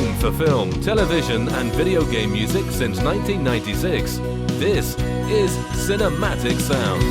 home for film, television, and video game music since 1996. This is Cinematic Sound.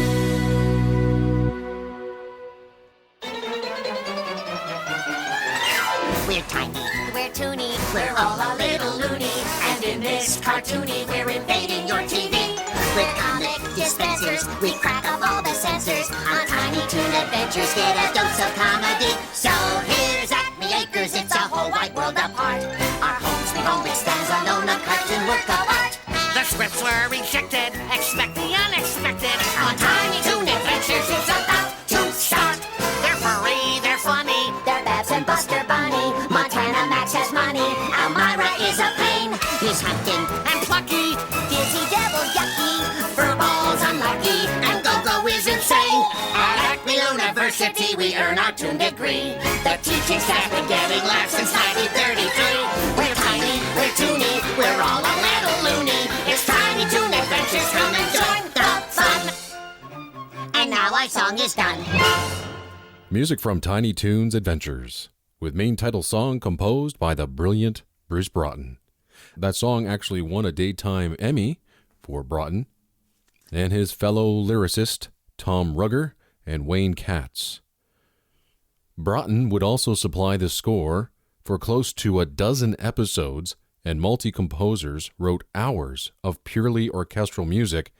We're tiny, we're toony, we're all a little loony, and in this cartoony we're invading your TV. With comic dispensers, we crack up all the censors. On Tiny Toon Adventures, get a dose of comedy. So here's Acme Acres, it's a whole wide world apart. Our home sweet home extends alone, a cartoon work of art. The scripts were rejected, expect the unexpected. On Tiny Toon Adventures, it's about to start. They're furry, they're funny, They're Babs and Buster Bunny. Montana Max has money. Elmira is a pain. He's hunting and plucky. Dizzy Devil yucky. Furballs unlucky. And Go-Go is insane. At Acme University we earn our Toon degree. The teaching staff been getting laughs since 1933. We're tiny, we're toony, we're all a little loony. It's Tiny Toon Adventures, come and join the fun. And now our song is done. Music from Tiny Toons Adventures, with main title song composed by the brilliant Bruce Broughton. That song actually won a Daytime Emmy for Broughton and his fellow lyricist Tom Rugger and Wayne Katz. Broughton would also supply the score for close to a dozen episodes, and multi-composers wrote hours of purely orchestral music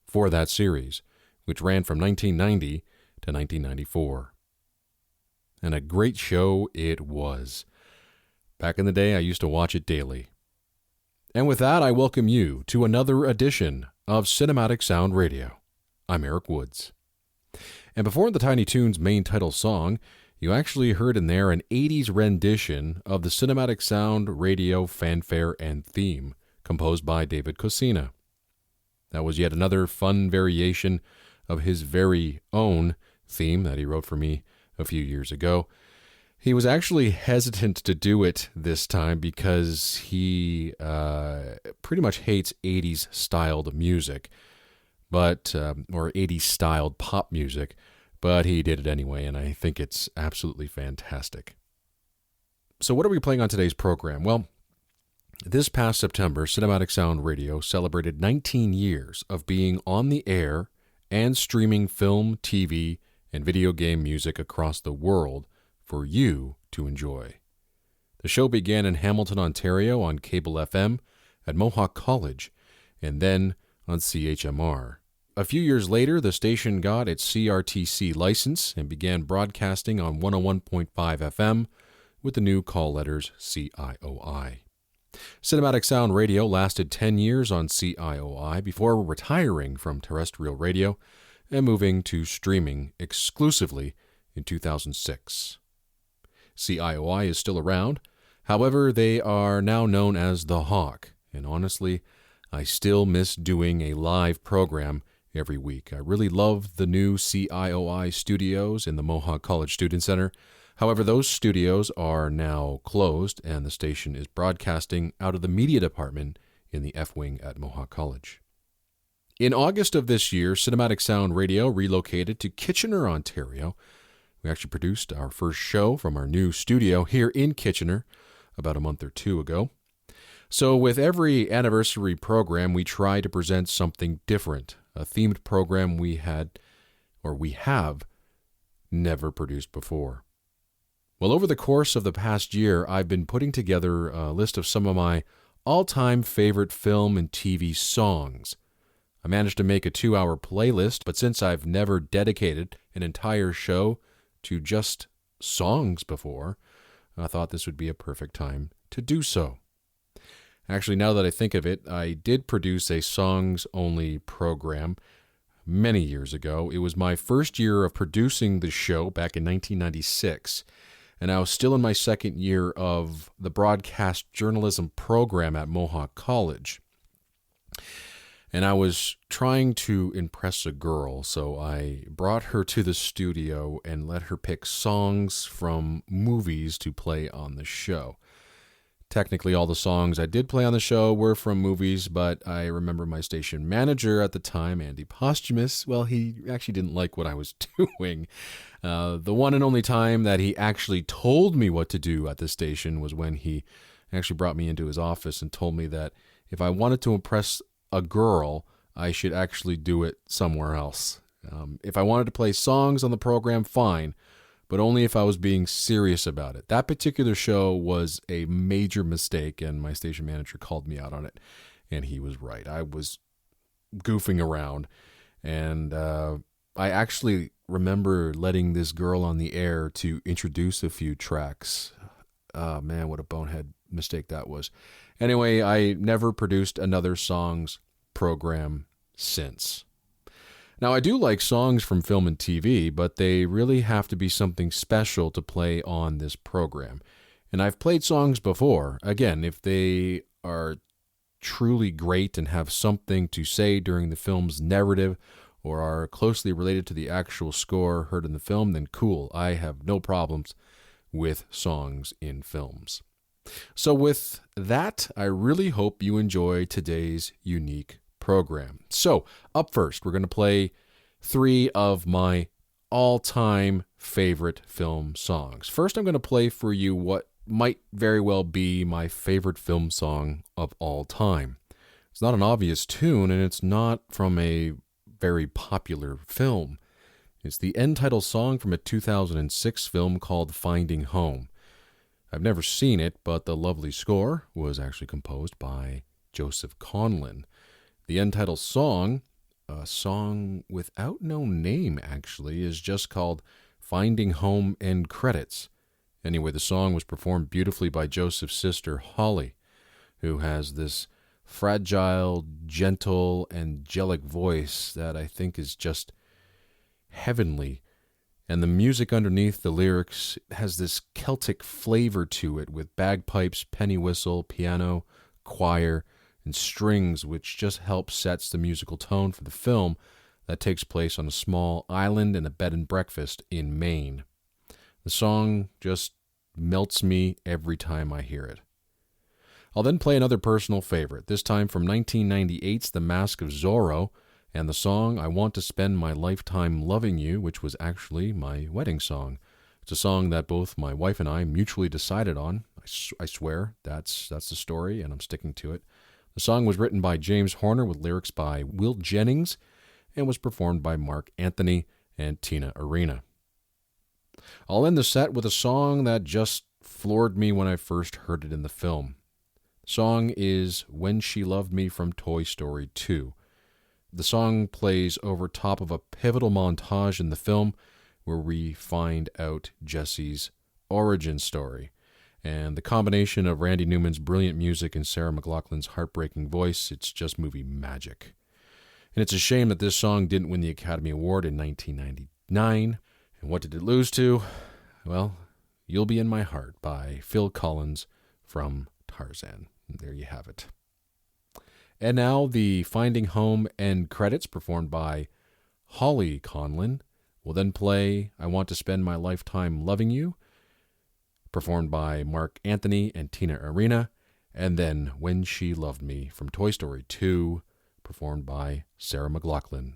for that series, which ran from 1990 to 1994. And a great show it was. Back in the day, I used to watch it daily. And with that, I welcome you to another edition of Cinematic Sound Radio. I'm Eric Woods. And before the Tiny Toons main title song, you actually heard in there an 80s rendition of the Cinematic Sound Radio fanfare and theme, composed by David Cosina. That was yet another fun variation of his very own theme that he wrote for me a few years ago. He was actually hesitant to do it this time because he pretty much hates 80s styled music, or 80s styled pop music, but he did it anyway, and I think it's absolutely fantastic. So what are we playing on today's program? Well, this past September, Cinematic Sound Radio celebrated 19 years of being on the air and streaming film, TV, and video game music across the world for you to enjoy. The show began in Hamilton, Ontario on Cable FM at Mohawk College, and then on CHMR. A few years later, the station got its CRTC license and began broadcasting on 101.5 FM with the new call letters CIOI. Cinematic Sound Radio lasted 10 years on CIOI before retiring from terrestrial radio and moving to streaming exclusively in 2006. CIOI is still around. However, they are now known as The Hawk, and honestly, I still miss doing a live program every week. I really love the new CIOI studios in the Mohawk College Student Center. However, those studios are now closed, and the station is broadcasting out of the media department in the F-Wing at Mohawk College. In August of this year, Cinematic Sound Radio relocated to Kitchener, Ontario. We actually produced our first show from our new studio here in Kitchener about a month or two ago. So with every anniversary program, we try to present something different, a themed program we have never produced before. Well, over the course of the past year, I've been putting together a list of some of my all-time favorite film and TV songs. I managed to make a 2-hour playlist, but since I've never dedicated an entire show to just songs before, I thought this would be a perfect time to do so. Actually, now that I think of it, I did produce a songs-only program many years ago. It was my first year of producing the show back in 1996, and I was still in my second year of the broadcast journalism program at Mohawk College. And I was trying to impress a girl, so I brought her to the studio and let her pick songs from movies to play on the show. Technically, all the songs I did play on the show were from movies, but I remember my station manager at the time, Andy Posthumus, well, he actually didn't like what I was doing. The one and only time that he actually told me what to do at the station was when he actually brought me into his office and told me that if I wanted to impress a girl, I should actually do it somewhere else. If I wanted to play songs on the program, fine, but only if I was being serious about it. That particular show was a major mistake, and my station manager called me out on it, and he was right. I was goofing around, and I actually remember letting this girl on the air to introduce a few tracks. Oh, man, what a bonehead mistake that was. Anyway, I never produced another songs program since. Now, I do like songs from film and TV, but they really have to be something special to play on this program. And I've played songs before. Again, if they are truly great and have something to say during the film's narrative or are closely related to the actual score heard in the film, then cool. I have no problems with songs in films. So with that, I really hope you enjoy today's unique program. So, up first, we're going to play 3 of my all-time favorite film songs. First, I'm going to play for you what might very well be my favorite film song of all time. It's not an obvious tune, and it's not from a very popular film. It's the end title song from a 2006 film called Finding Home. I've never seen it, but the lovely score was actually composed by Joseph Conlon. The end title song, a song without no name actually, is just called Finding Home End Credits. Anyway, the song was performed beautifully by Joseph's sister Holly, who has this fragile, gentle, angelic voice that I think is just heavenly. And the music underneath the lyrics has this Celtic flavor to it with bagpipes, penny whistle, piano, choir, and strings, which just helps sets the musical tone for the film that takes place on a small island in a bed and breakfast in Maine. The song just melts me every time I hear it. I'll then play another personal favorite, this time from 1998's The Mask of Zorro, and the song I Want to Spend My Lifetime Loving You, which was actually my wedding song. It's a song that both my wife and I mutually decided on. I swear, that's the story, and I'm sticking to it. The song was written by James Horner with lyrics by Will Jennings and was performed by Mark Anthony and Tina Arena. I'll end the set with a song that just floored me when I first heard it in the film. The song is When She Loved Me from Toy Story 2. The song plays over top of a pivotal montage in the film where we find out Jesse's origin story. And the combination of Randy Newman's brilliant music and Sarah McLachlan's heartbreaking voice, it's just movie magic. And it's a shame that this song didn't win the Academy Award in 1999. And what did it lose to? Well, You'll Be in My Heart by Phil Collins from Tarzan. And there you have it. And now the Finding Home end credits performed by Holly Conlon. We'll then play I Want to Spend My Lifetime Loving You, performed by Mark Anthony and Tina Arena, and then When She Loved Me from Toy Story 2, performed by Sarah McLachlan.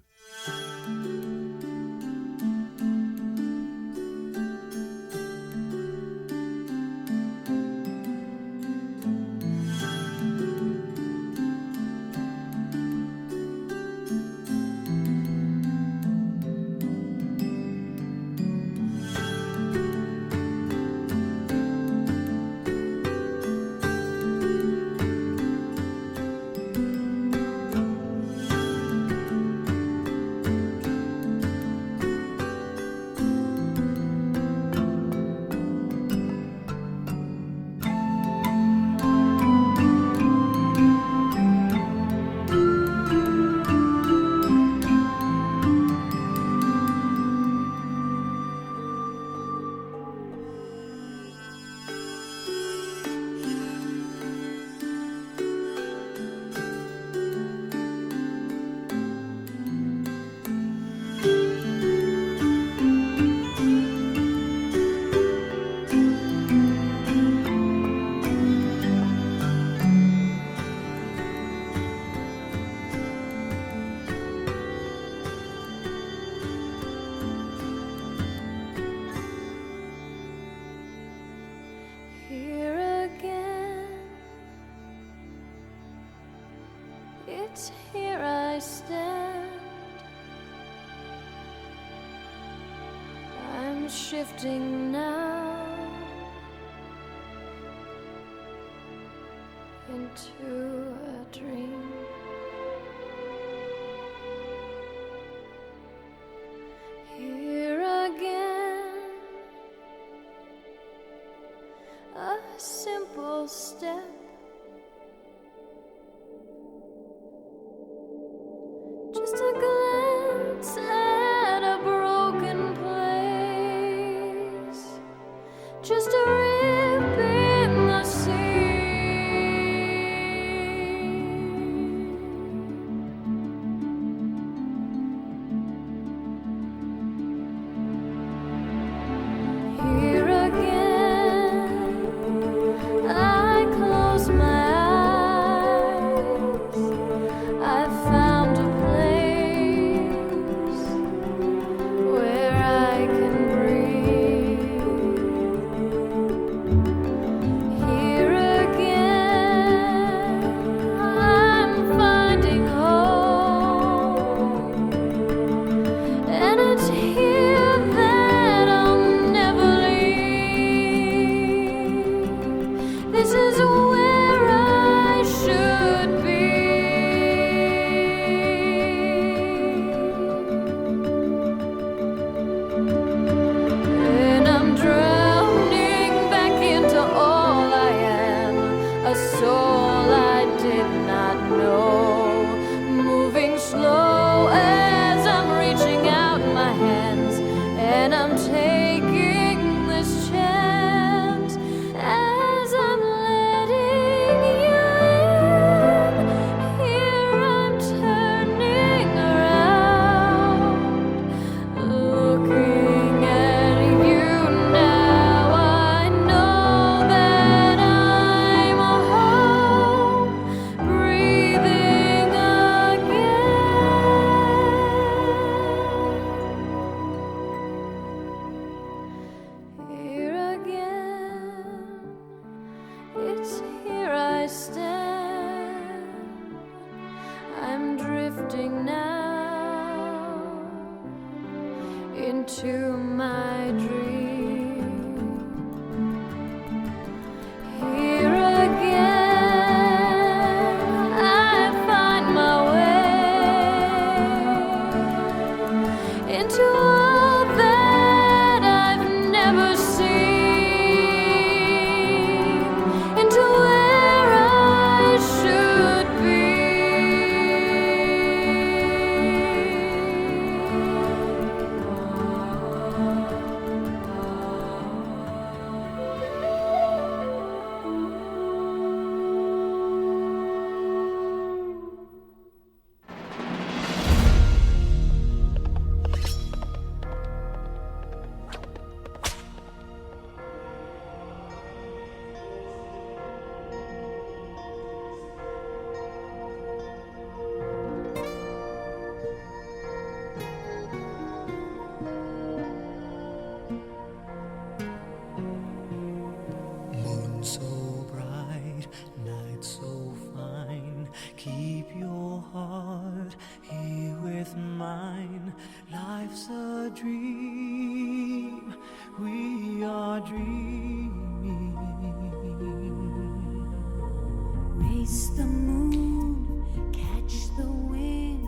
It's here I stand. I'm shifting now into a dream. Here again, a simple step. Just a glance at a broken place. Just a rip in the sea. Here again, I close my eyes. I found a place where I can breathe. Here again, I'm finding home, and it's here that I'll never leave. This is where I should be. And I'm drowning back into all I am, a soul I did not know, moving slow as I'm reaching out my hands, and I'm taking this chance as I'm letting you in. Here I'm turning around, looking at you now. I know that I'm home, breathing again. Here again, it's here I stand. I'm drifting now into my dream. Here again, I find my way into all that I've never seen, into where I should be. Moon so bright, night so fine. Keep your heart here with mine. Life's a dream, we are dreaming. Race the moon, catch the wind,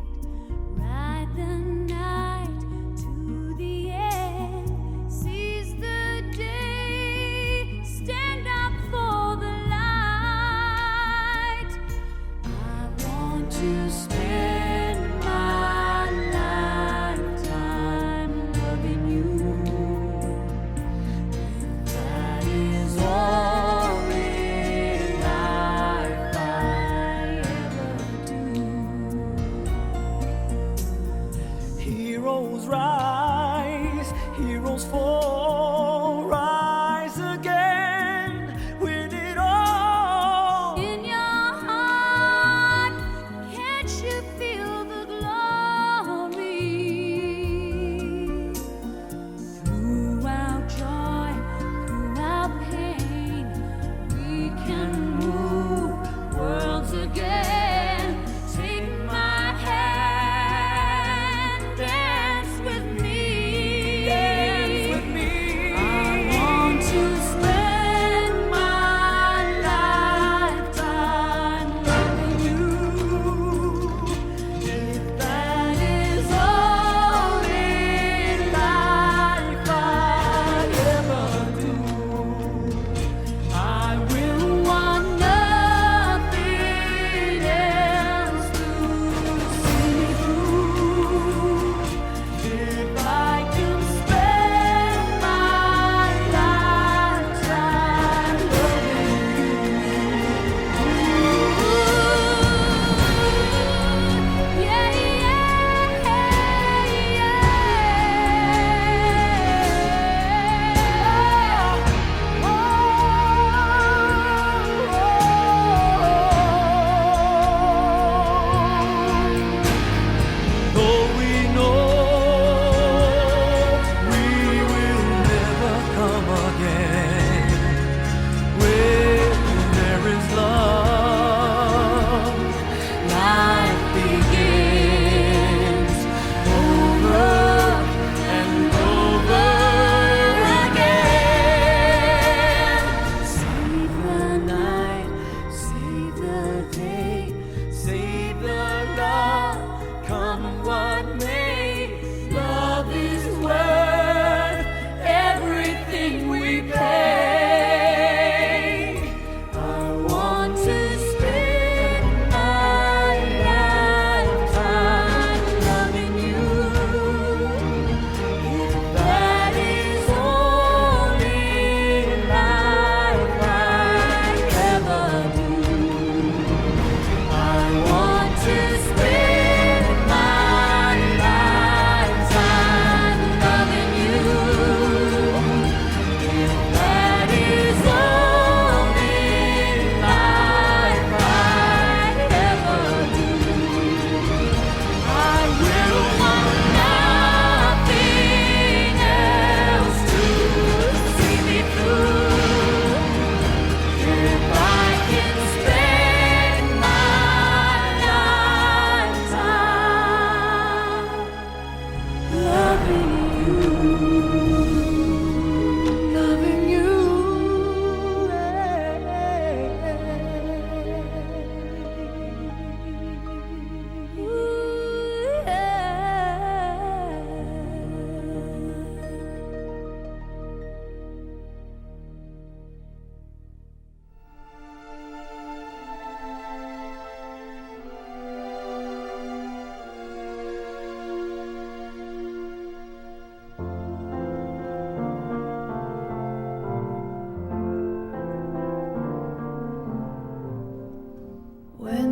ride the night to the end, seize the day, stand up for the light. I want to spend my lifetime loving you. That is all in life I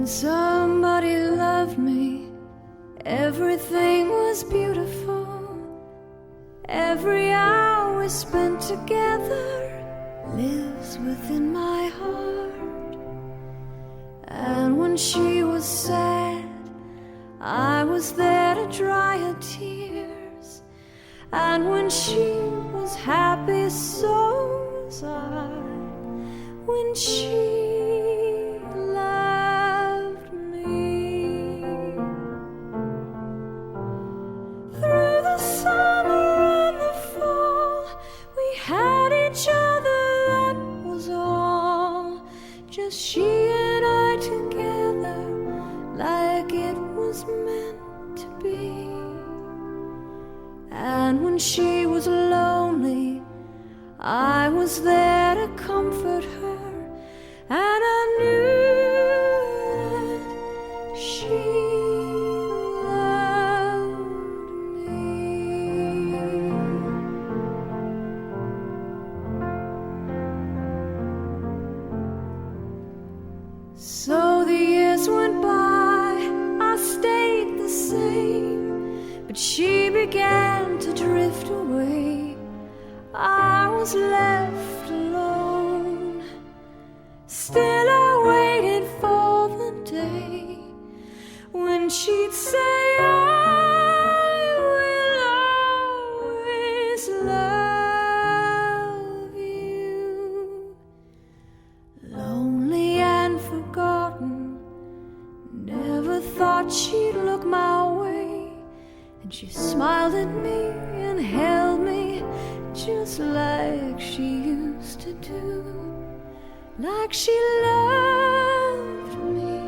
When somebody loved me, everything was beautiful. Every hour spent together lives within my heart. And when she was sad, I was there to dry her tears. And when she was happy, so was I. When she loved me, through the summer and the fall, we had each other, that was all. Just she and I together, like it was meant to be. And when she was lonely, I was there to comfort her, and I knew that she loved me. So the years went by, I stayed the same, but she began to drift away. I was left alone. Still I waited for the day when she'd say, I will always love you. Lonely and forgotten, never thought she'd look my way. And she smiled at me and held me just like she used to do. Like she loved me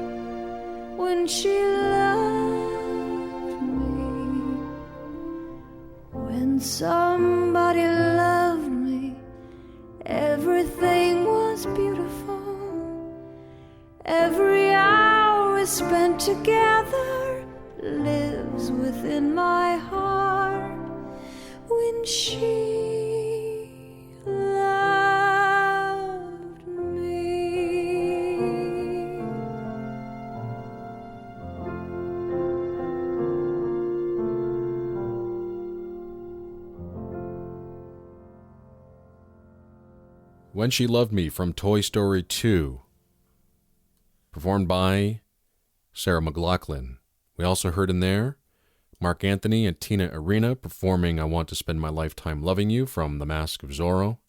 when she loved me. When somebody loved me, everything was beautiful. Every hour spent together lives within my heart. When she loved me. When She Loved Me from Toy Story 2, performed by Sarah McLachlan. We also heard in there Mark Anthony and Tina Arena performing I Want to Spend My Lifetime Loving You from The Mask of Zorro.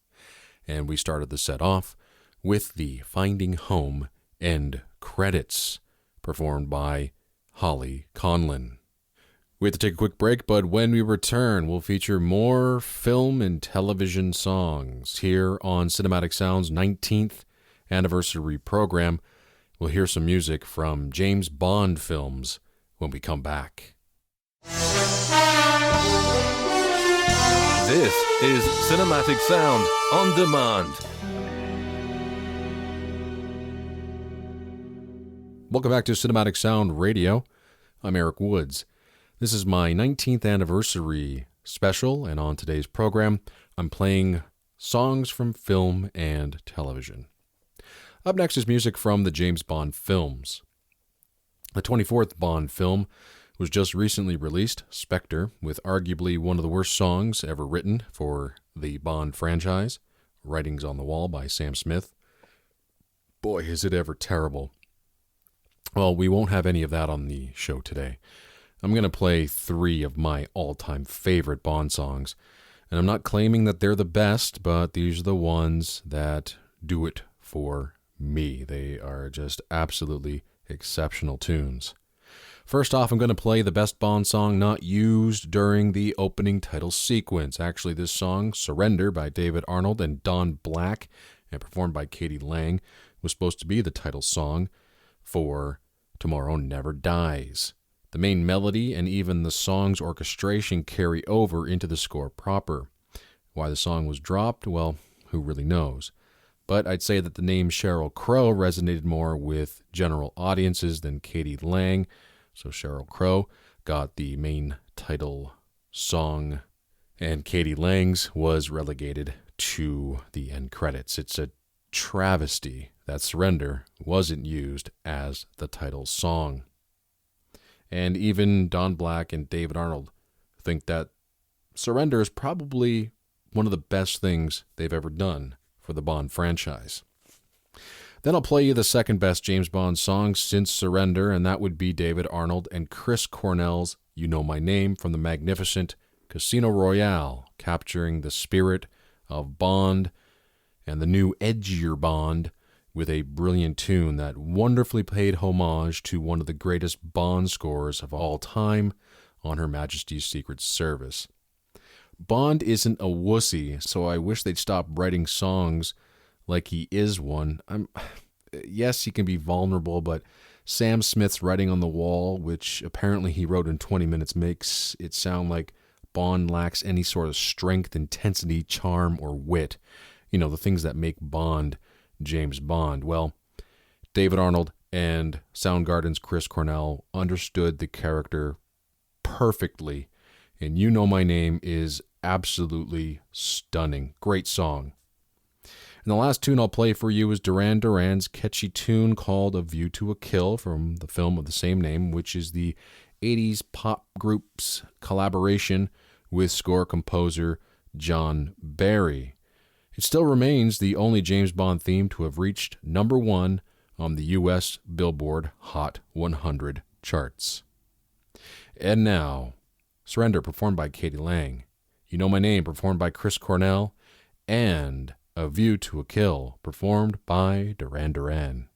And we started the set off with the Finding Home end credits, performed by Holly Conlon. We have to take a quick break, but when we return, we'll feature more film and television songs here on Cinematic Sound's 19th anniversary program. We'll hear some music from James Bond films when we come back. This is Cinematic Sound on Demand. Welcome back to Cinematic Sound Radio. I'm Eric Woods. This is my 19th anniversary special, and on today's program, I'm playing songs from film and television. Up next is music from the James Bond films. The 24th Bond film was just recently released, Spectre, with arguably one of the worst songs ever written for the Bond franchise, Writings on the Wall by Sam Smith. Boy, is it ever terrible. Well, we won't have any of that on the show today. I'm going to play 3 of my all-time favorite Bond songs, and I'm not claiming that they're the best, but these are the ones that do it for me. They are just absolutely exceptional tunes. First off, I'm going to play the best Bond song not used during the opening title sequence. Actually, this song, Surrender by David Arnold and Don Black, and performed by Katie Lang, was supposed to be the title song for Tomorrow Never Dies. The main melody and even the song's orchestration carry over into the score proper. Why the song was dropped, well, who really knows? But I'd say that the name Sheryl Crow resonated more with general audiences than Katie Lang, so Sheryl Crow got the main title song, and Katie Lang's was relegated to the end credits. It's a travesty that Surrender wasn't used as the title song. And even Don Black and David Arnold think that Surrender is probably one of the best things they've ever done for the Bond franchise. Then I'll play you the second best James Bond song since Surrender, and that would be David Arnold and Chris Cornell's You Know My Name from the magnificent Casino Royale, capturing the spirit of Bond and the new edgier Bond with a brilliant tune that wonderfully paid homage to one of the greatest Bond scores of all time on Her Majesty's Secret Service. Bond isn't a wussy, so I wish they'd stop writing songs like he is one. Yes, he can be vulnerable, but Sam Smith's Writing on the Wall, which apparently he wrote in 20 minutes, makes it sound like Bond lacks any sort of strength, intensity, charm, or wit. You know, the things that make Bond James Bond. Well, David Arnold and Soundgarden's Chris Cornell understood the character perfectly, and You Know My Name is absolutely stunning. Great song. And the last tune I'll play for you is Duran Duran's catchy tune called A View to a Kill from the film of the same name, which is the 80s pop group's collaboration with score composer John Barry. It still remains the only James Bond theme to have reached number 1 on the U.S. Billboard Hot 100 charts. And now, Surrender, performed by Katie Lang, You Know My Name, performed by Chris Cornell, and A View to a Kill, performed by Duran Duran.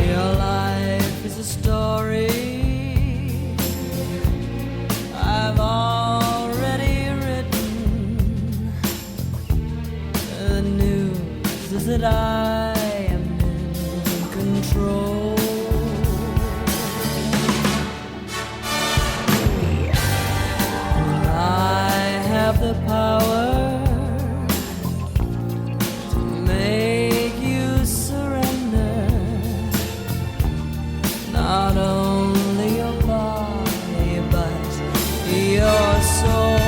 Your life is a story I've already written. The news is that I am in control. I have the power to make you surrender. Not only your body, but your soul.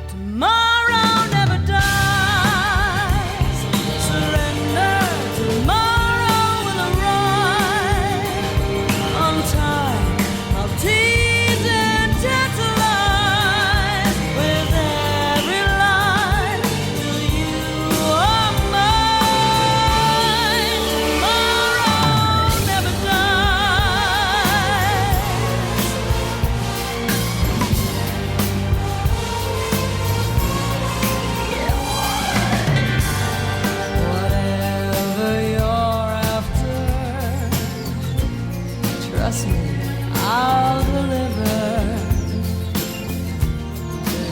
Tomorrow never dies. Surrender. Tomorrow will arrive. On time, I'll tease and tantalize with every line till you are mine. Tomorrow never dies. Whatever you're after, trust me, I'll deliver.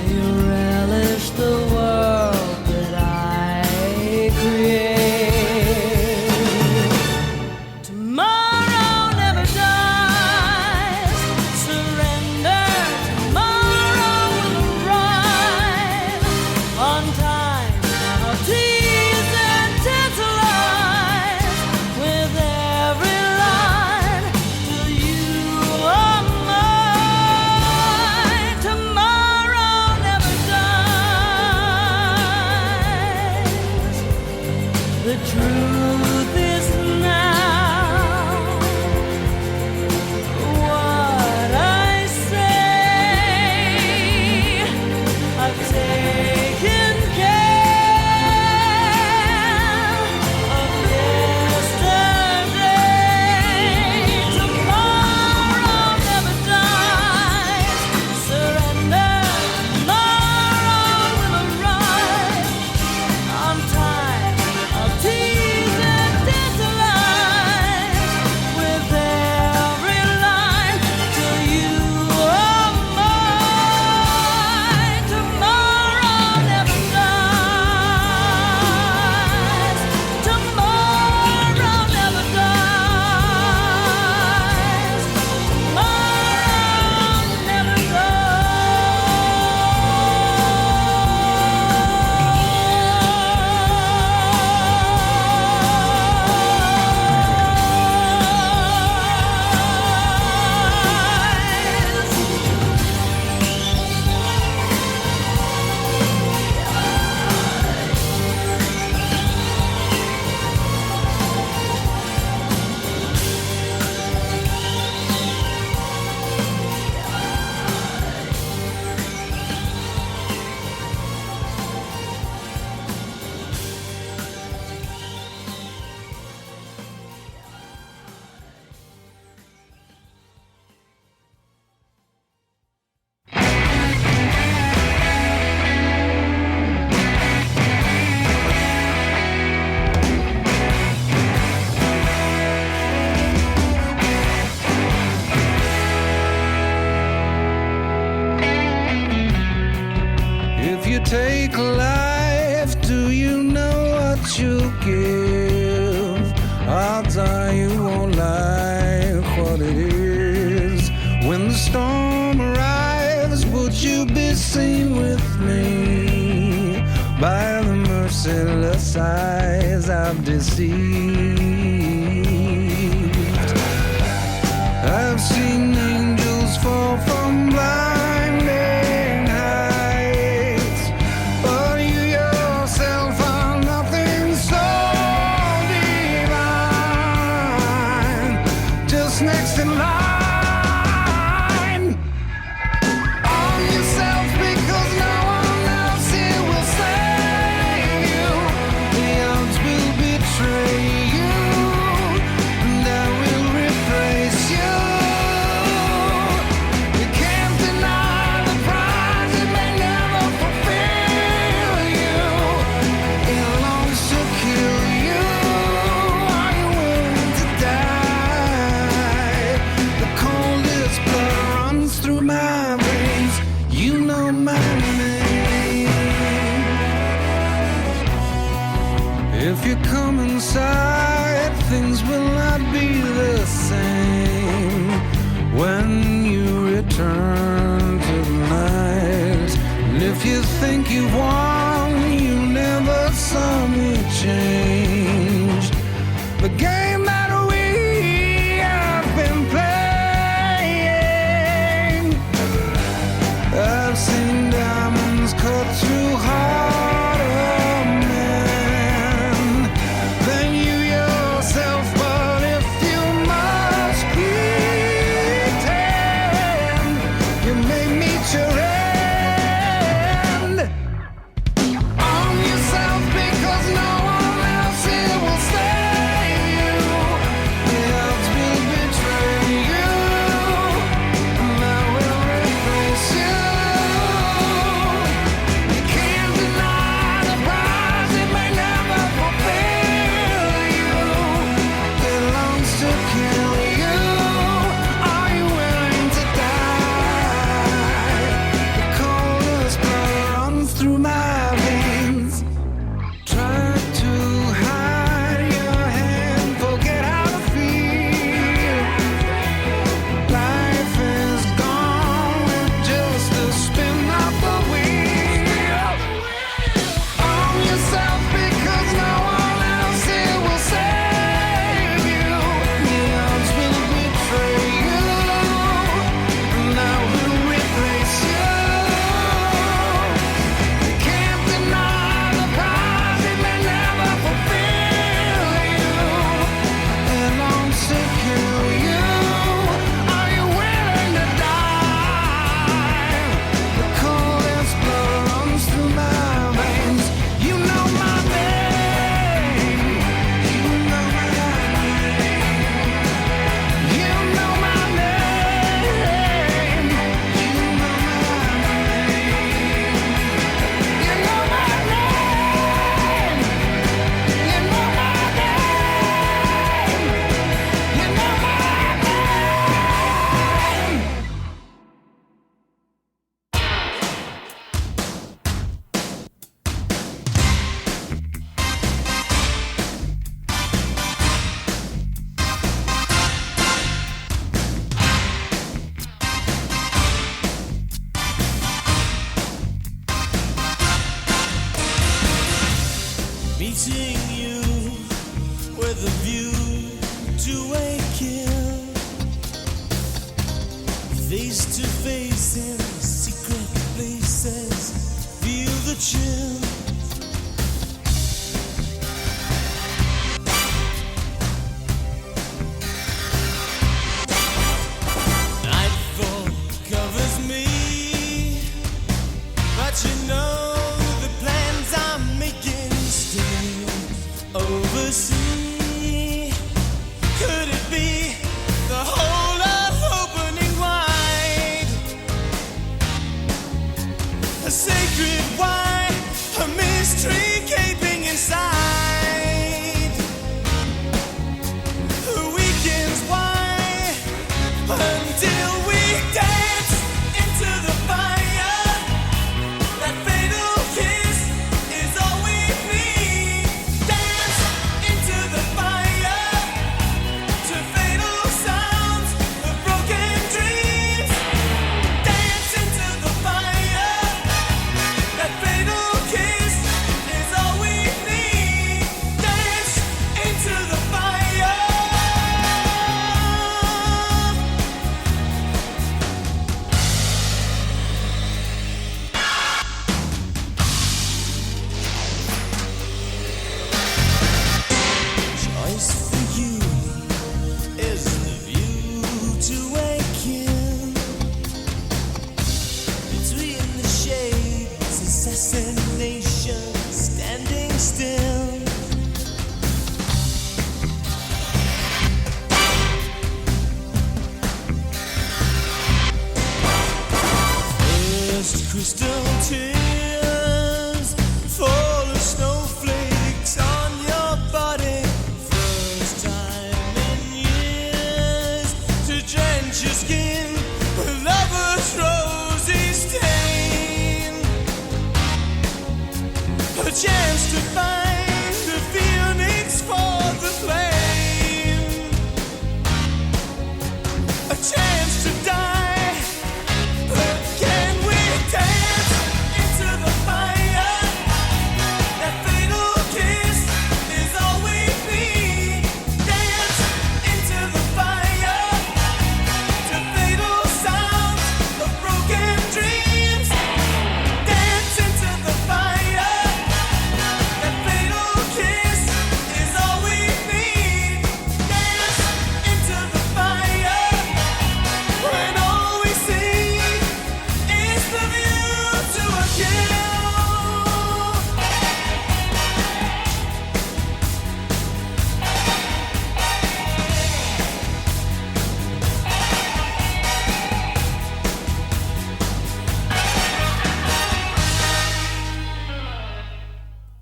You relish the world that I create. Tomorrow never dies. Surrender. Tomorrow will arrive. On time, I'll tease and tantalize with every line till you are mine. the storm arrives, would you be seen with me by the merciless eyes I've deceived? I've seen angels fall from blinding heights, but you yourself are nothing so divine, just next in line. Arm yourself because no one else here will save you. The odds will betray you, and I will replace you. You can't deny the prize, it may never fulfill you. It longs to kill you. Are you willing to die? The coldest blood runs through my veins. You know my name. If you come inside, things will not be the same when you return to the night. And if you think you won, you never saw me change. The game that we have been playing. I've seen diamonds cut through heart of man than you yourself. But if you must pretend, you may meet your end. Arm yourself because no one else here will save you. The odds will betray you, and I will replace you. You can't deny the prize, it may never fulfill you. It longs to kill you. Are you willing to die? The coldest blood runs through my veins. Try to hide your hand, forget how to feel. Life is gone with just a spin of the wheel. Arm yourself because no one else here will save you. The odds will betray you, and I will replace you. You can't deny the prize, it may never fulfill you. It longs to kill you. Are you willing to die? The coldest blood runs through my veins. You know my name. You know my name. You know my name. You know my name. You know my name. You know my name. You know my name. Meeting you with a view to a kill, face to face in secret places, feel the chill. Nightfall covers me, but you know the plans I'm making still oversee. Could it be the whole of opening wide? A sacred wine, a chance to find the phoenix for the flame, a chance to die, but can we dance into the fire? That fatal kiss is all we need. Dance into the fire, to fatal sounds of broken dreams. Dance into the fire. That fatal kiss is all we need. Dance into the fire, when all we see is the view to a kill.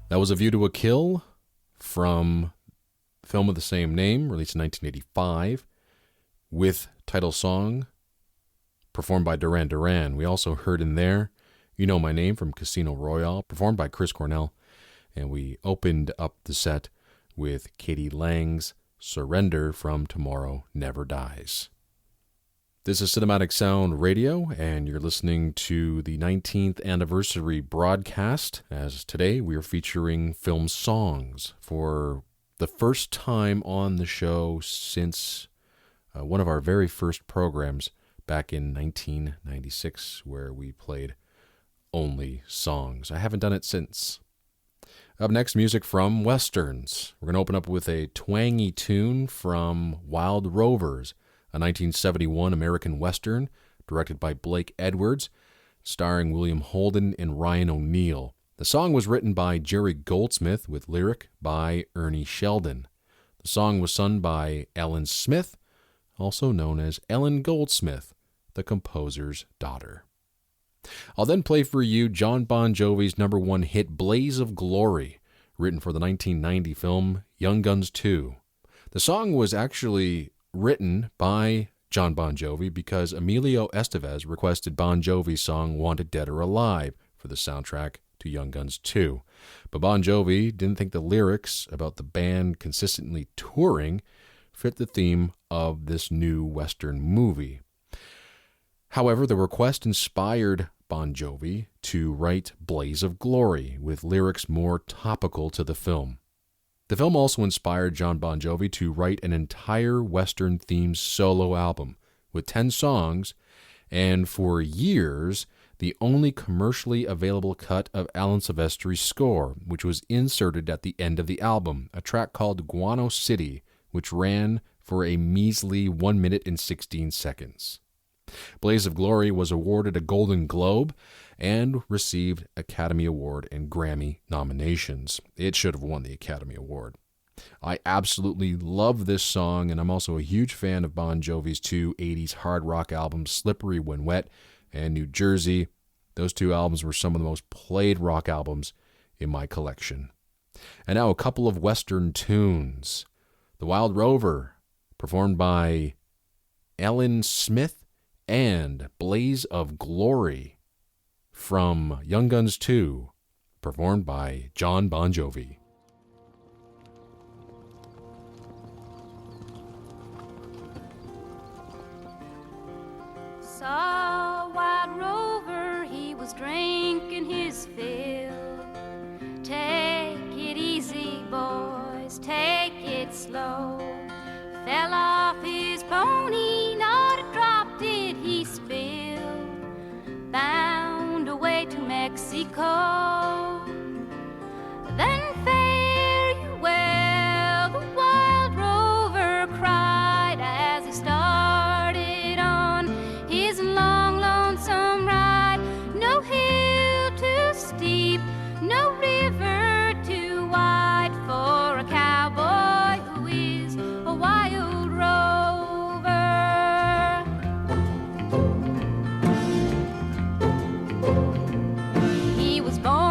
That was A View to a Kill from the film of the same name, released in 1985, with title song performed by Duran Duran. We also heard in there You Know My Name from Casino Royale, performed by Chris Cornell. And we opened up the set with Katie Lang's Surrender from Tomorrow Never Dies. This is Cinematic Sound Radio, and you're listening to the 19th anniversary broadcast, as today we are featuring film songs for the first time on the show since one of our very first programs back in 1996, where we played only songs. I haven't done it since. Up next, music from Westerns. We're going to open up with a twangy tune from Wild Rovers, a 1971 American Western directed by Blake Edwards, starring William Holden and Ryan O'Neal. The song was written by Jerry Goldsmith with lyric by Ernie Sheldon. The song was sung by Ellen Smith, also known as Ellen Goldsmith, the composer's daughter. I'll then play for you John Bon Jovi's number one hit Blaze of Glory, written for the 1990 film Young Guns 2. The song was actually written by John Bon Jovi because Emilio Estevez requested Bon Jovi's song Wanted Dead or Alive for the soundtrack to Young Guns 2. But Bon Jovi didn't think the lyrics about the band consistently touring fit the theme of this new Western movie. However, the request inspired Bon Jovi to write Blaze of Glory with lyrics more topical to the film. The film also inspired John Bon Jovi to write an entire Western-themed solo album with 10 songs, and for years, the only commercially available cut of Alan Silvestri's score, which was inserted at the end of the album, a track called Guano City, which ran for a measly 1 minute and 16 seconds. Blaze of Glory was awarded a Golden Globe and received Academy Award and Grammy nominations. It should have won the Academy Award. I absolutely love this song, and I'm also a huge fan of Bon Jovi's two 80s hard rock albums, Slippery When Wet and New Jersey. Those two albums were some of the most played rock albums in my collection. And now a couple of Western tunes. The Wild Rover, performed by Ellen Smith, and Blaze of Glory from Young Guns 2, performed by John Bon Jovi. Saw a wild rover, he was drinking his fill. Take it easy, boys, take it slow. Fell off his pony, not a drop did he spill. Bound away to Mexico. Then fare you well, the wild rover cried as he started on his long, lonesome ride. No hill too steep, no river too wide for a cowboy who is a wild rover. He was born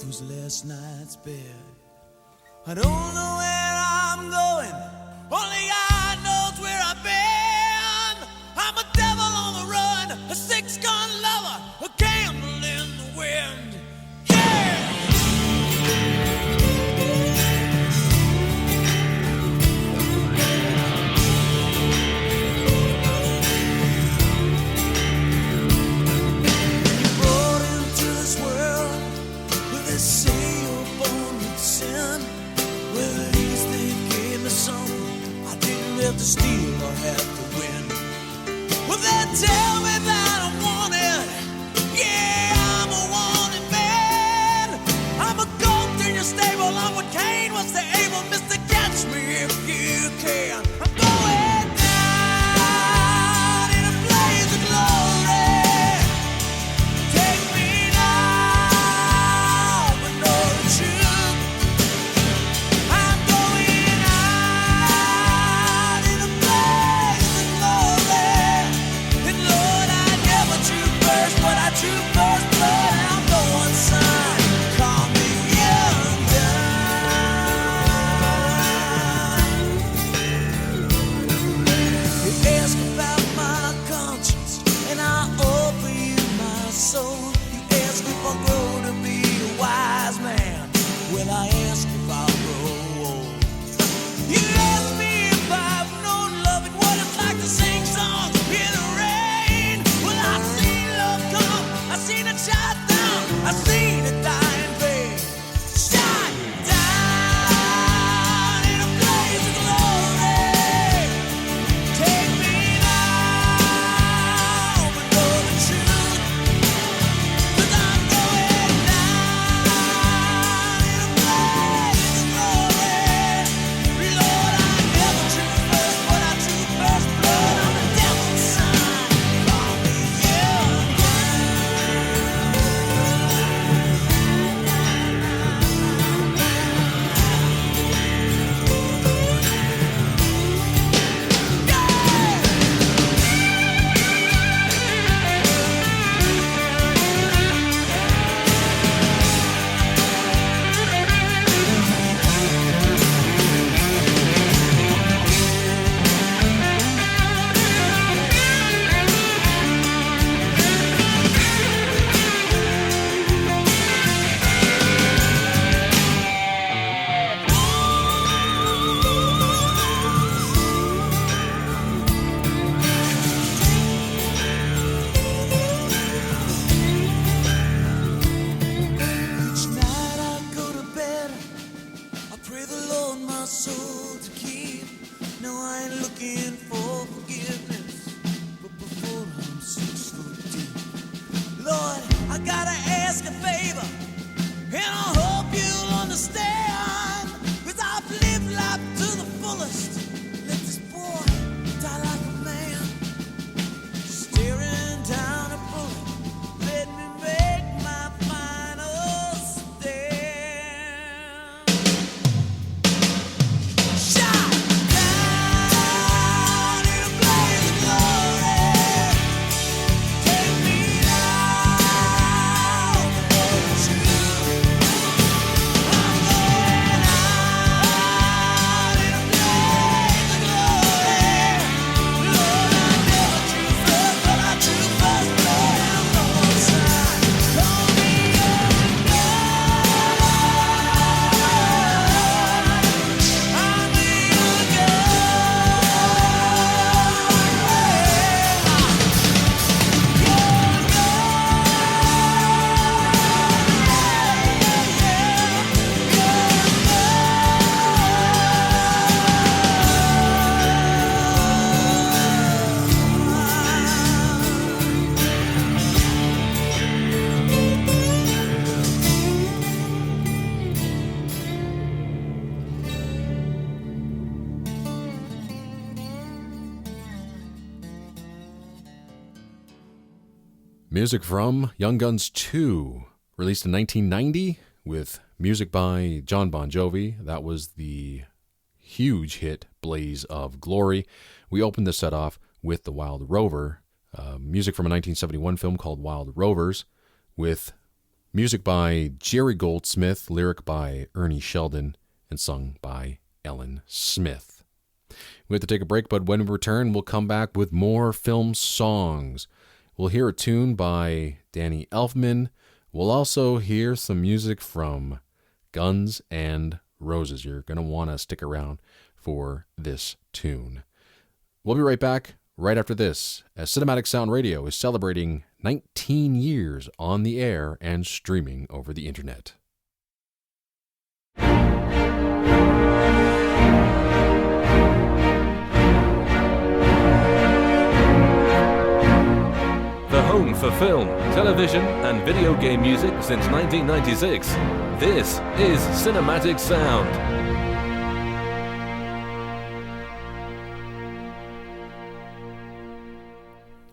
was last night's bed. I don't know where I'm going, only God knows where I've been. I'm a devil on the run, a six-gun lover, a candle in the wind. Yeah! They say you're born with sin. Well, at least they gave me something I didn't have to steal or have to win. Well, they tell me that I'm wanted. Yeah, I'm a wanted man. I'm a goat in your stable. I'm what Cain was to Abel. Mister, catch me if you can. I'm going down in a blaze of glory. Take me now. Music from Young Guns 2, released in 1990 with music by John Bon Jovi. That was the huge hit Blaze of Glory. We opened the set off with The Wild Rover, music from a 1971 film called Wild Rovers, with Music by Jerry Goldsmith, lyric by Ernie Sheldon, and sung by Ellen Smith. We have to take a break, but when we return, we'll come back with more film songs. We'll hear a tune by Danny Elfman. We'll also hear some music from Guns N' Roses. You're going to want to stick around for this tune. We'll be right back right after this, as Cinematic Sound Radio is celebrating 19 years on the air and streaming over the internet. The home for film, television, and video game music since 1996. This is Cinematic Sound.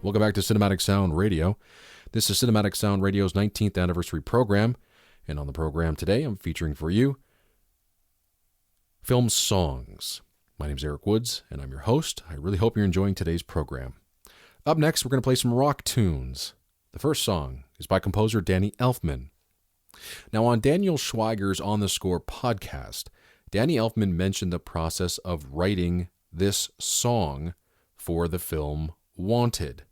Welcome back to Cinematic Sound Radio. This is Cinematic Sound Radio's 19th anniversary program, and on the program today, I'm featuring for you film songs. My name's Eric Woods, and I'm your host. I really hope you're enjoying today's program. Up next, we're going to play some rock tunes. The first song is by composer Danny Elfman. Now, on Daniel Schweiger's On the Score podcast, Danny Elfman mentioned the process of writing this song for the film Wanted,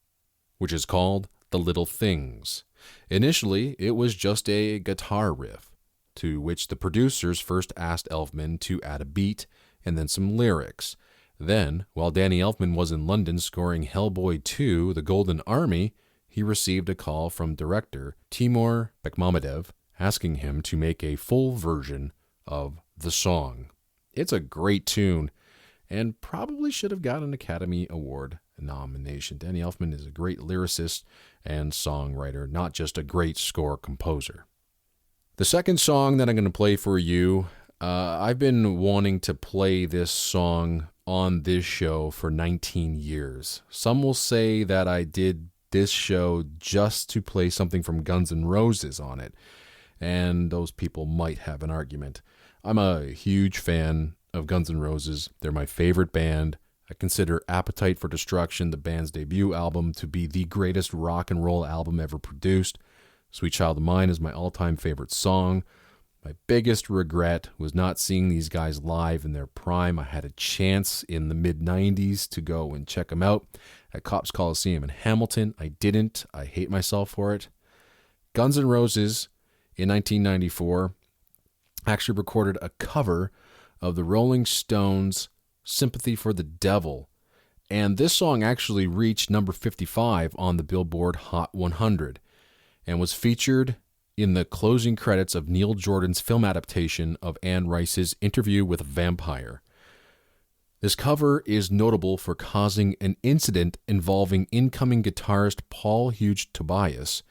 which is called The Little Things. Initially, it was just a guitar riff, to which the producers first asked Elfman to add a beat and then some lyrics. Then, while Danny Elfman was in London scoring Hellboy 2, The Golden Army, he received a call from director Timur Bekmambetov asking him to make a full version of the song. It's a great tune and probably should have got an Academy Award nomination. Danny Elfman is a great lyricist and songwriter, not just a great score composer. The second song that I'm going to play for you, I've been wanting to play this song on this show for 19 years. Some will say that I did this show just to play something from Guns N' Roses on it, and those people might have an argument. I'm a huge fan of Guns N' Roses. They're my favorite band. I consider Appetite for Destruction, the band's debut album, to be the greatest rock and roll album ever produced. Sweet Child of Mine is my all-time favorite song. My biggest regret was not seeing these guys live in their prime. I had a chance in the mid-90s to go and check them out at Copps Coliseum in Hamilton. I didn't. I hate myself for it. Guns N' Roses, in 1994, actually recorded a cover of the Rolling Stones' Sympathy for the Devil. And this song actually reached number 55 on the Billboard Hot 100 and was featured in the closing credits of Neil Jordan's film adaptation of Anne Rice's Interview with a Vampire. This cover is notable for causing an incident involving incoming guitarist Paul Hughes Tobias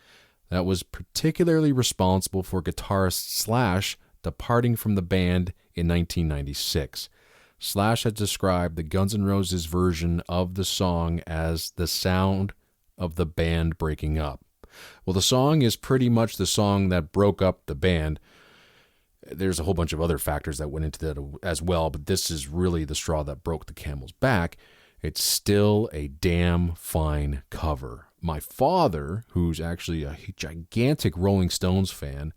that was particularly responsible for guitarist Slash departing from the band in 1996. Slash has described the Guns N' Roses version of the song as the sound of the band breaking up. Well, the song is pretty much the song that broke up the band. There's a whole bunch of other factors that went into that as well, but this is really the straw that broke the camel's back. It's still a damn fine cover. My father, who's actually a gigantic Rolling Stones fan,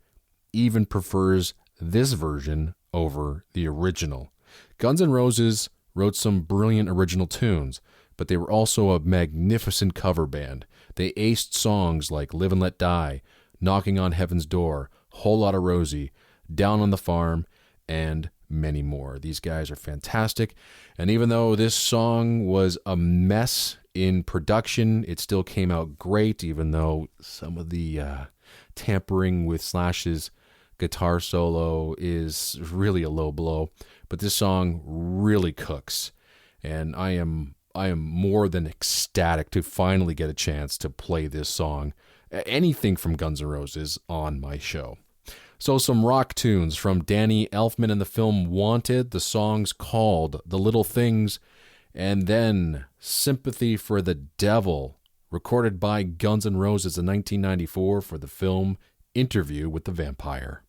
even prefers this version over the original. Guns N' Roses wrote some brilliant original tunes, but they were also a magnificent cover band. They aced songs like Live and Let Die, Knocking on Heaven's Door, Whole Lotta Rosie, Down on the Farm, and many more. These guys are fantastic, and even though this song was a mess in production, it still came out great, even though some of the tampering with Slash's guitar solo is really a low blow. But this song really cooks, and I am more than ecstatic to finally get a chance to play this song, anything from Guns N' Roses, on my show. So some rock tunes from Danny Elfman in the film Wanted. The song's called The Little Things, and then Sympathy for the Devil, recorded by Guns N' Roses in 1994 for the film Interview with the Vampire.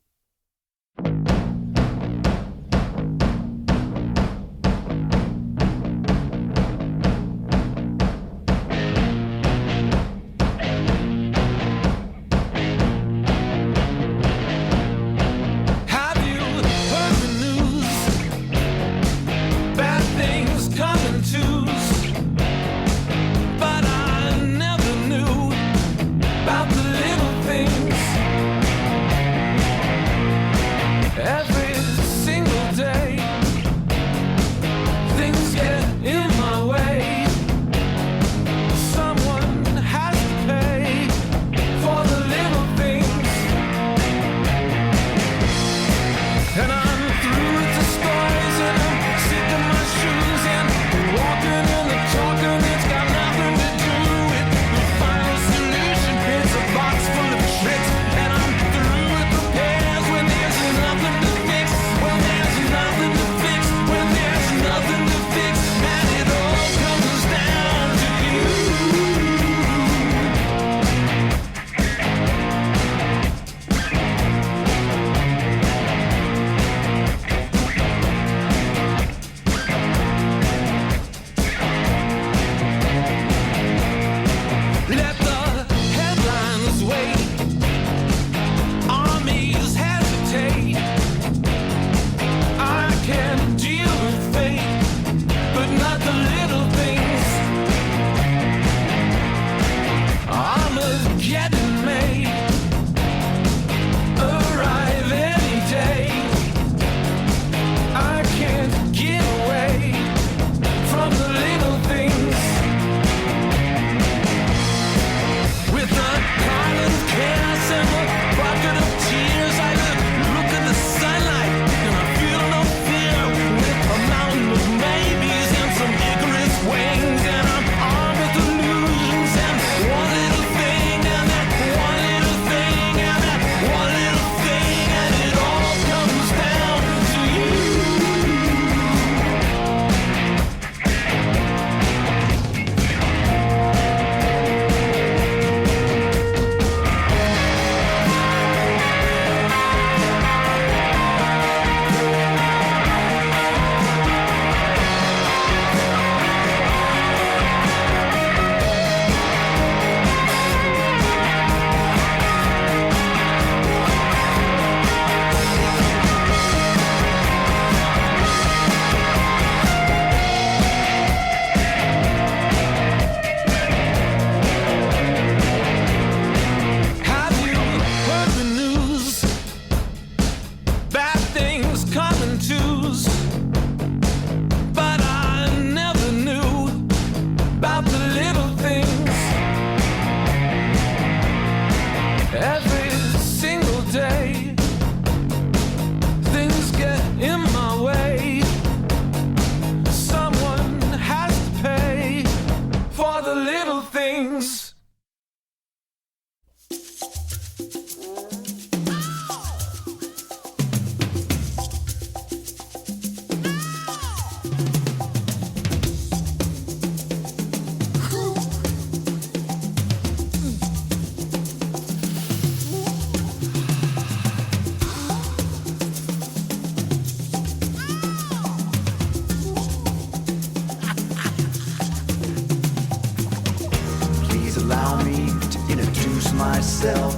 myself.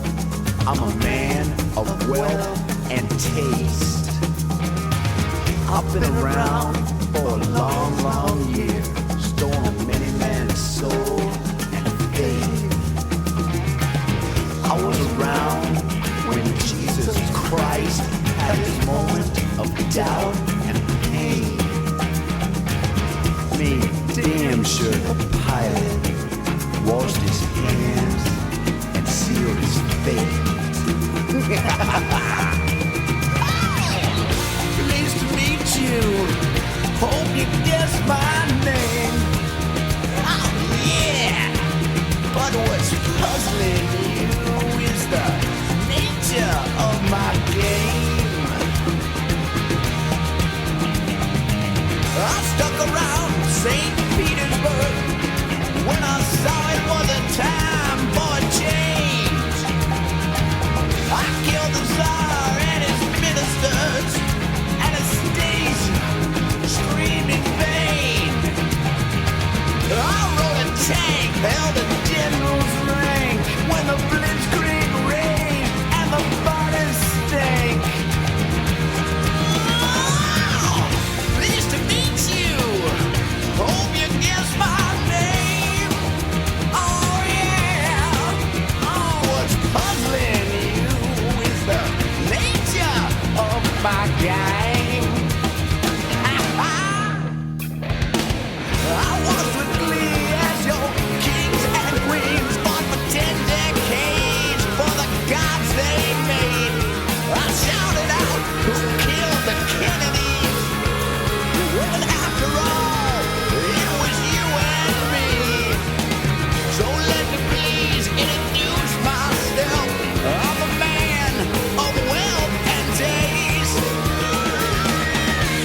I'm a man of wealth and taste. I've been around for a long, long year, stolen many man's soul and faith. I was around when Jesus Christ had his moment of doubt and pain. Me, damn sure the pilot washed his hands and sealed his fate. Pleased to meet you. Hope you guess my name. Oh yeah. But what's puzzling you is the nature of my game. I stuck around St. Petersburg when I saw it was a time for a change. I killed the Tsar and his ministers, Anastasia screamed in vain. I rode a tank, held a general's rank when the blitzkrieg rained and the bodies stank. Oh, pleased to meet you. Hope you guess my name. Oh yeah. Oh, what's puzzling you is the nature of my game. I was with glee as your kings and queens fought for 10 decades for the gods they made. I shouted out, who killed the Kennedys? When after all, it was you and me. So let me please introduce myself. I'm a man of wealth and taste.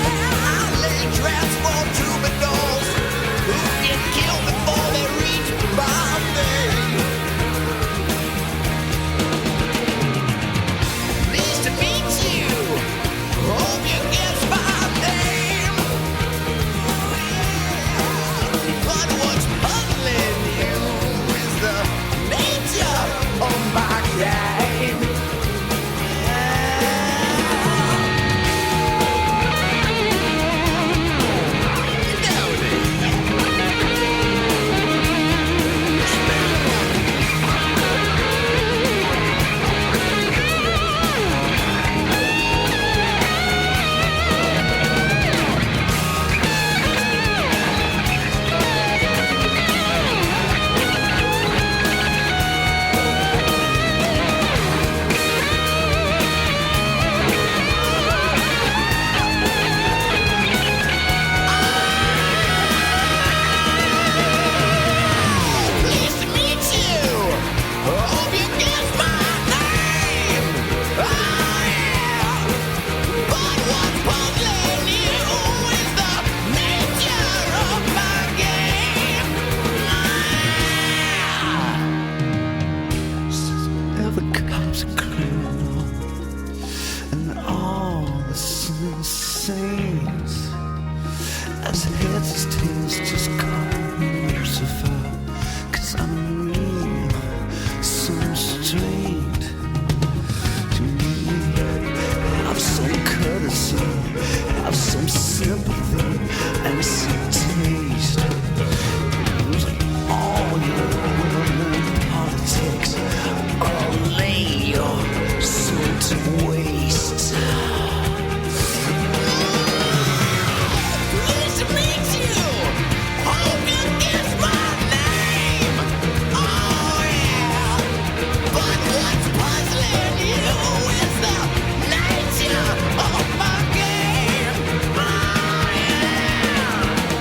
I lay traps for troubadours who get killed before they reach Bombay. Pleased to meet you. Hope you guess my name. But what's puzzling you is the nature of my game. Pleased to meet you. Hope you guess my name. Oh yeah. But what's puzzling you is the nature of my game. Every cop's a criminal, and all the saints. As heads as tails, just call me Lucifer, 'cause I'm real, so straight to me. Have some courtesy, have some sympathy, and some taste. Use all your well-learned politics, or lay your soul to waste. Pleased to meet you. Hope you guess my name. Oh yeah. But what's puzzling you is the nature of my game. Oh yeah.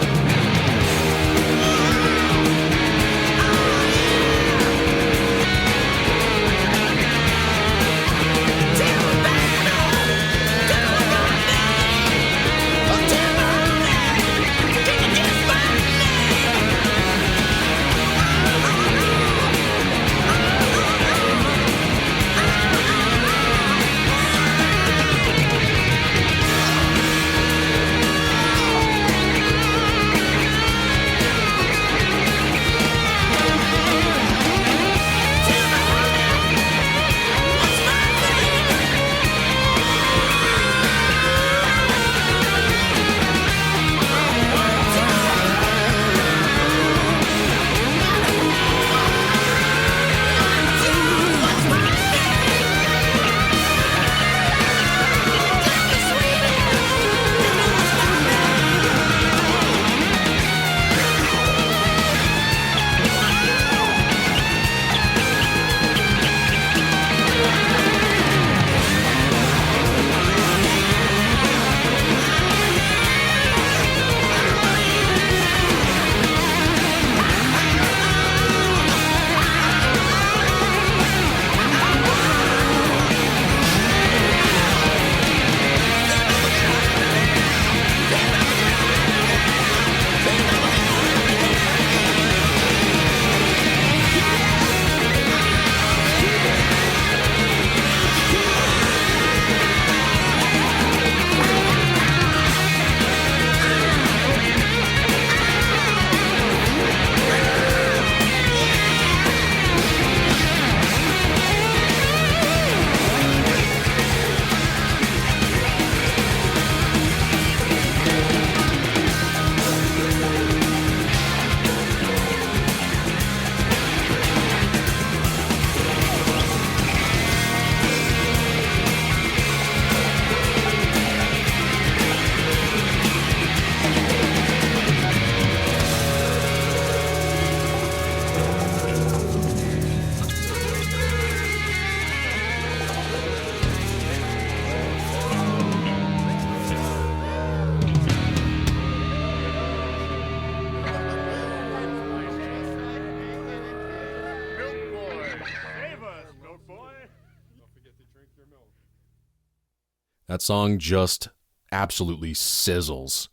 That song just absolutely sizzles.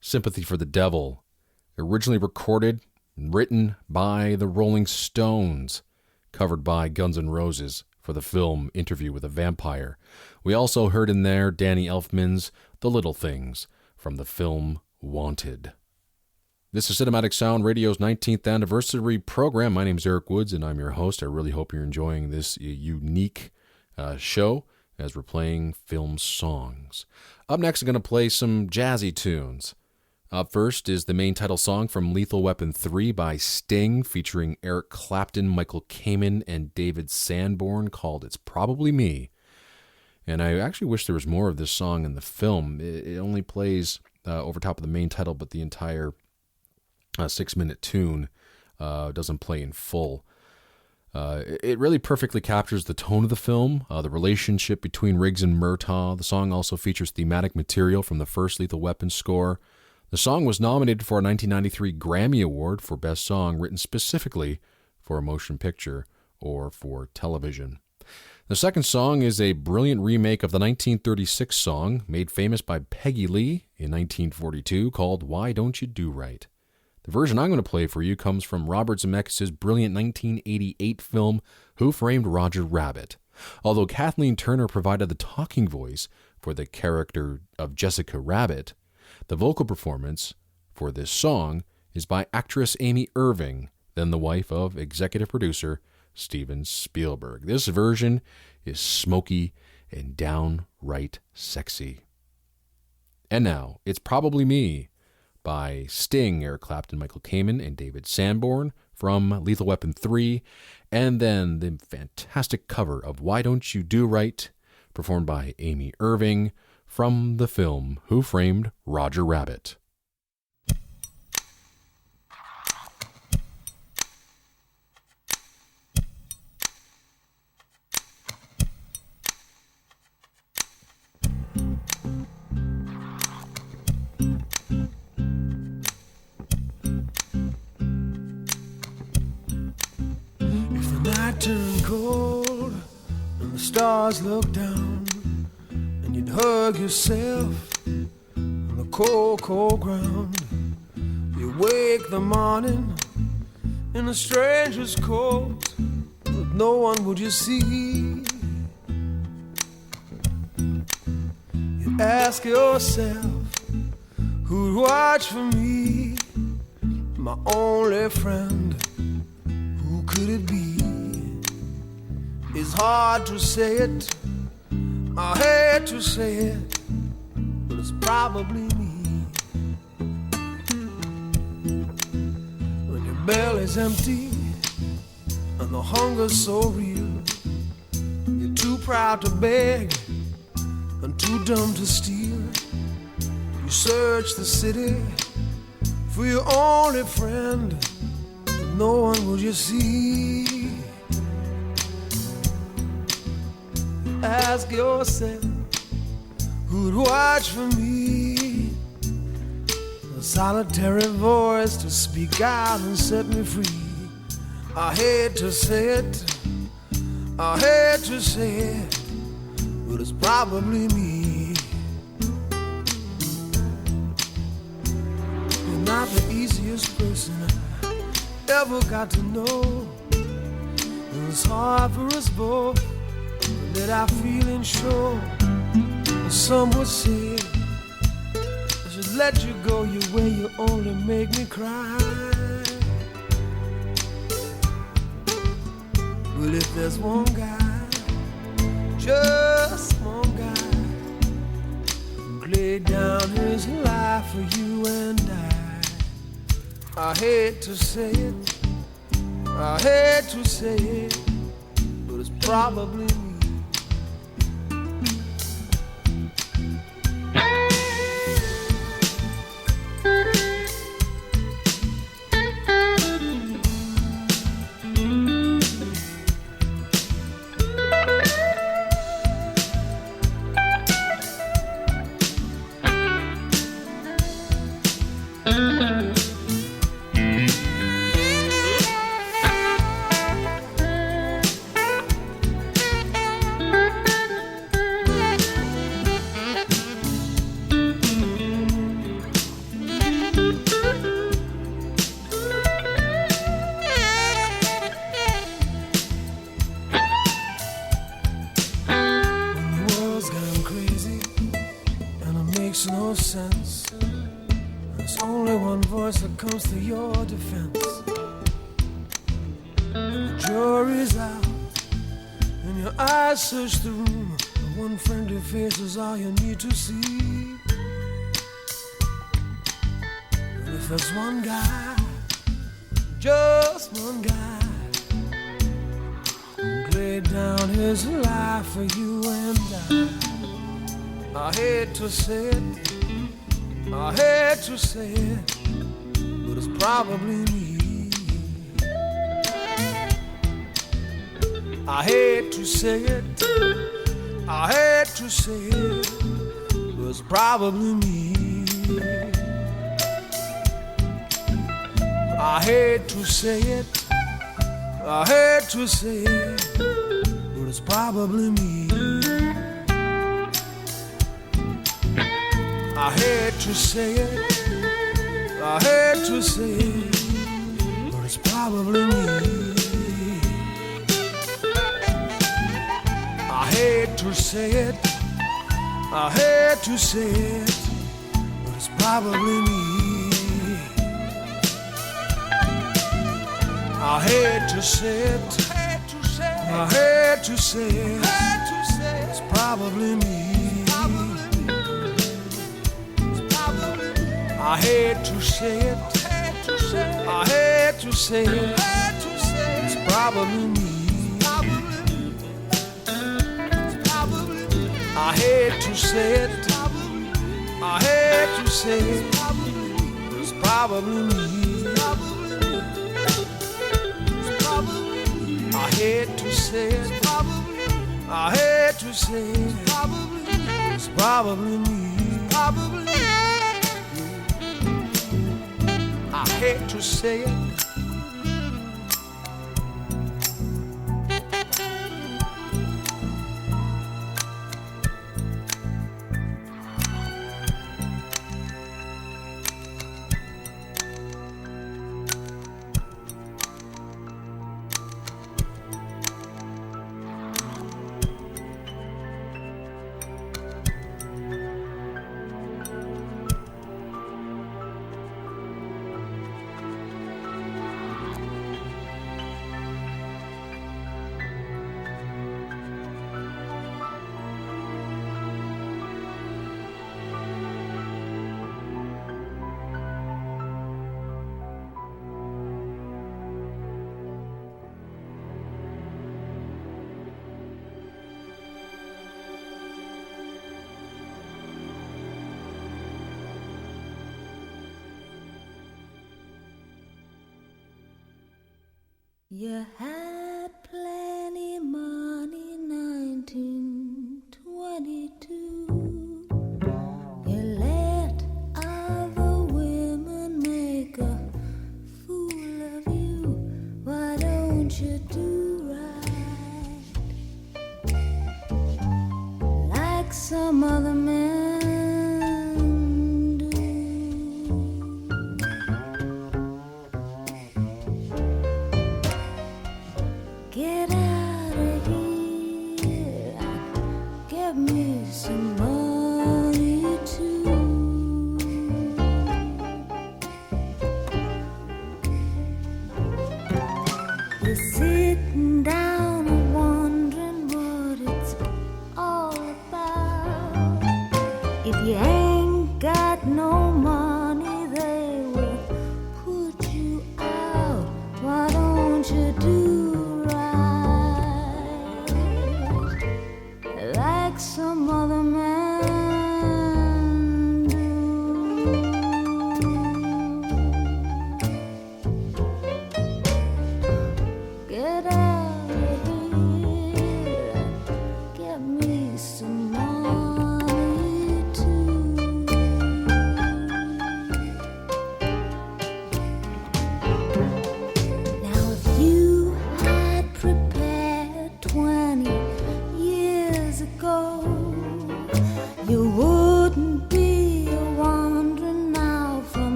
Sympathy for the Devil, originally recorded and written by the Rolling Stones, covered by Guns N' Roses for the film Interview with a Vampire. We also heard in there Danny Elfman's The Little Things from the film Wanted. This is Cinematic Sound Radio's 19th anniversary program. My name is Eric Woods, and I'm your host. I really hope you're enjoying this unique show as we're playing film songs. Up next, I'm going to play some jazzy tunes. Up first is the main title song from Lethal Weapon 3 by Sting, featuring Eric Clapton, Michael Kamen, and David Sanborn, called It's Probably Me. And I actually wish there was more of this song in the film. It only plays over top of the main title, but the entire 6-minute tune doesn't play in full. It really perfectly captures the tone of the film, the relationship between Riggs and Murtaugh. The song also features thematic material from the first Lethal Weapon score. The song was nominated for a 1993 Grammy Award for Best Song written specifically for a motion picture or for television. The second song is a brilliant remake of the 1936 song made famous by Peggy Lee in 1942 called Why Don't You Do Right? The version I'm going to play for you comes from Robert Zemeckis' brilliant 1988 film Who Framed Roger Rabbit. Although Kathleen Turner provided the talking voice for the character of Jessica Rabbit, the vocal performance for this song is by actress Amy Irving, then the wife of executive producer Steven Spielberg. This version is smoky and downright sexy. And now, It's Probably Me by Sting, Eric Clapton, Michael Kamen, and David Sanborn from Lethal Weapon 3, and then the fantastic cover of Why Don't You Do Right, performed by Amy Irving from the film Who Framed Roger Rabbit. Turn cold and the stars look down, and you'd hug yourself on the cold, cold ground. You wake the morning in a stranger's coat, but no one would you see. You ask yourself, who'd watch for me, my only friend, who could it be? It's hard to say it, I hate to say it, but it's probably me. When your belly's empty and the hunger's so real, you're too proud to beg and too dumb to steal. You search the city for your only friend, but no one will you see. Ask yourself, who'd watch for me? A solitary voice to speak out and set me free. I hate to say it, I hate to say it, but it's probably me. You're not the easiest person I ever got to know. It's hard for us both that I feeling sure. Some would say I should let you go your way, you only make me cry. Well, if there's one guy, just one guy, who laid down his life for you and I hate to say it, I hate to say it, but it's probably me. no sense. There's only one voice that comes to your defense. The jury's out, and your eyes search the room. The one friendly face is all you need to see. And if there's one guy, just one guy, who laid down his life for you and I hate to say it, I hate to say it, but it's probably me. I hate to say it, I hate to say it, but it's probably me. I hate to say it, I hate to say it, but it's probably me. I hate to say it, I hate to say it, but it's probably me. I hate to say it, I hate to say it, but it's probably me. I hate to say it, I hate to say it, it's probably me. I hate to say it, I hate to say it, it's probably me. I hate to say it, I hate to say it, it's probably me. I hate to say it, I hate to say it, it's probably me. I hate to say it. You had plenty money, 1922. You let other women make a fool of you. Why don't you do right like some other men?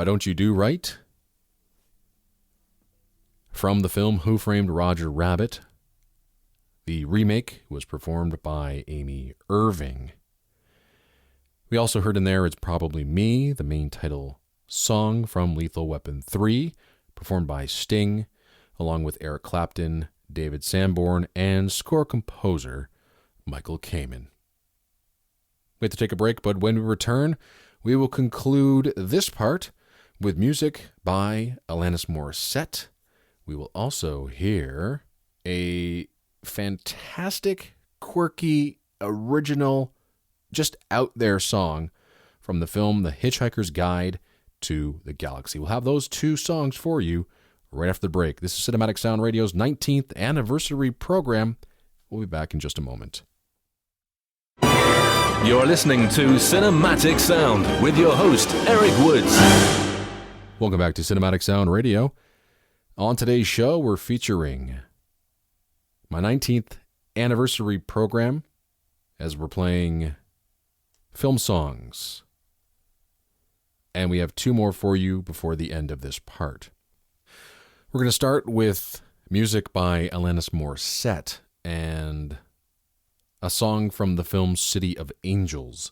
Why Don't You Do Right? From the film Who Framed Roger Rabbit. The remake was performed by Amy Irving. We also heard in there It's Probably Me, the main title song from Lethal Weapon 3, performed by Sting, along with Eric Clapton, David Sanborn, and score composer Michael Kamen. We have to take a break, but when we return, we will conclude this part with music by Alanis Morissette. We will also hear a fantastic, quirky, original, just out there song from the film The Hitchhiker's Guide to the Galaxy. We'll have those two songs for you right after the break. This is Cinematic Sound Radio's 19th anniversary program. We'll be back in just a moment. You're listening to Cinematic Sound with your host, Eric Woods. Welcome back to Cinematic Sound Radio. On today's show, we're featuring my 19th anniversary program as we're playing film songs. And we have two more for you before the end of this part. We're going to start with music by Alanis Morissette and a song from the film City of Angels.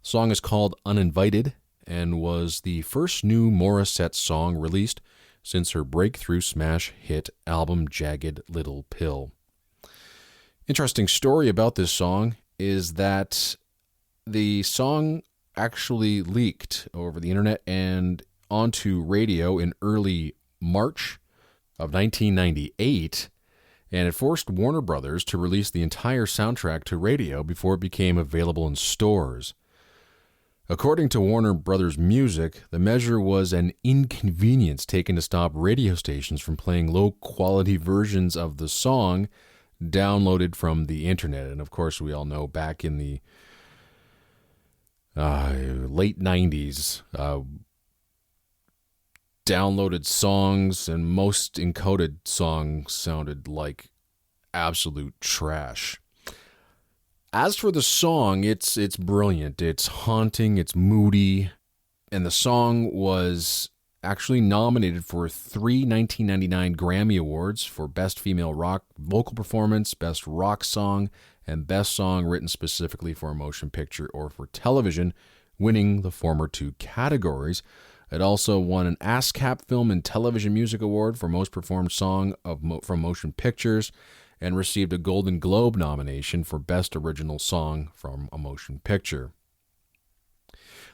The song is called Uninvited and was the first new Morissette song released since her breakthrough smash hit album Jagged Little Pill. Interesting story about this song is that the song actually leaked over the internet and onto radio in early March of 1998, and it forced Warner Brothers to release the entire soundtrack to radio before it became available in stores. According to Warner Brothers Music, the measure was an inconvenience taken to stop radio stations from playing low-quality versions of the song downloaded from the internet. And of course, we all know back in the late 90s, downloaded songs and most encoded songs sounded like absolute trash. As for the song, it's brilliant. It's haunting, it's moody, and the song was actually nominated for 3 1999 Grammy Awards for Best Female Rock Vocal Performance, Best Rock Song, and Best Song Written Specifically for a Motion Picture or for Television, winning the former two categories. It also won an ASCAP Film and Television Music Award for Most Performed Song from Motion Pictures and received a Golden Globe nomination for Best Original Song from a Motion Picture.